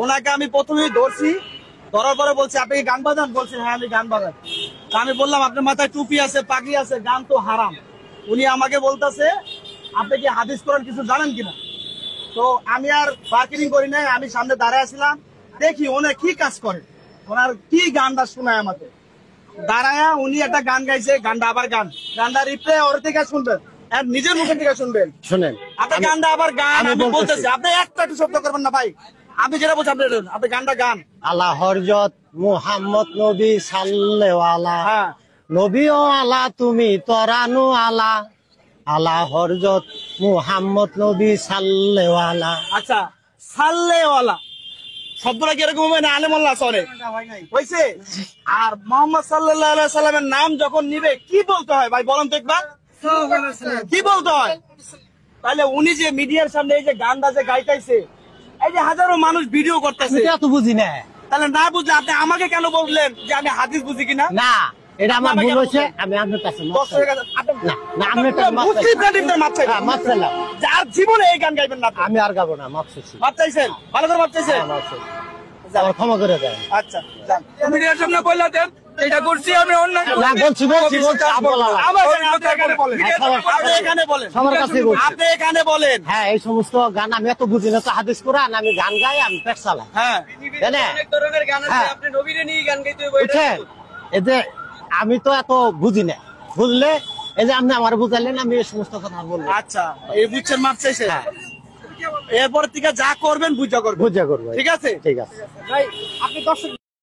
ওনাকে আমি প্রথমেই ধরছি, ধরার পরে বলছি আপনি কি গান বাজান? বলছেন হ্যাঁ আমি গান বাজাই। তা আমি বললাম আপনার মাথায় টুপি আছে, পাগড়ি আছে, গান তো হারাম। উনি আমাকে বলতেছে আপনি কি হাদিস কোরআন কিছু জানেন কিনা। তো আমি আর বার্গেনিং করি নাই, আমি সামনে দাঁড়ায় ছিলাম, দেখি উনি কি কাজ করে, ওনার কি গানটা শোনায় আমাকে। দাঁড়ায়া উনি একটা গান গাইছে, গানটা আবার গানটা রিপ্লে ওর থেকে শুনবেন, আর নিজের মুখের থেকে শুনবেন। শুনেন, আপনি গানটা আবার গান, আমি বলতেছি আপনি একটা একটু শব্দ করবেন না ভাই, আপনি যেটা বলছেন আপনি গানটা গান। আলা হযরত মুহাম্মদ নবী সাল্লাল্লাহু আলাইহি, হ্যাঁ নবী ও আলা তুমি তরানু আলা, আলা হযরত মুহাম্মদ নবী সাল্লাল্লাহু আলাইহি। আচ্ছা, সাল্লেওয়ালা শব্দটা কিরকম হবে না? আলেমুল্লাহ চলে হয়েছে। আর মোহাম্মদ সাল্লাল্লাহু আলাইহি সাল্লামের নাম যখন নিবে কি বলতে হয় ভাই বলেন তো একবার, কি বলতে হয়? তাহলে উনি যে মিডিয়ার সামনে এই যে গানটা যে গাইতেছে, এই যে হাজারো মানুষ ভিডিও করতেছে, এটা তো বুঝি না। তাহলে না বুঝলে আপনি আমাকে কেন বললেন যে আমি হাদিস বুঝি কিনা? না, এটা আমার ভুল হয়েছে, আমি আপনার কাছে মাফ চাইলাম। যার জীবনে এই গান গাইবেন না আমি আর গাবো না, মাফ চাইছি। মাপ চাইছেন, ভালো করে মাপ চাইছেন, আমার ক্ষমা করে দেন। আচ্ছা মিডিয়ার সামনে বললা দেন এটা করছি আমি অন্য না, বলছি সবার কাছে আপনি এখানে বলেন। হ্যাঁ, এই সমস্ত গান আমি এত বুঝি না, তো হাদিস কোরআন আমি গান গাই, আমি পেট চালাই। হ্যাঁ অনেক ধরনের গান আছে, আপনি নবীরে নিয়ে গান গাইতে হবে। বুঝছেন, এই যে আমি তো এত বুঝি না, বুঝলে এই যে আপনি আমার বুঝাইলেন, আমি এই সমস্ত কথা বলবো। আচ্ছা এই বুঝছেন, মাপ চাইছেন, এরপর থেকে যা করবেন বুঝা করবেন, বুঝা করবো। ঠিক আছে? ঠিক আছে ভাই আপনি দর্শক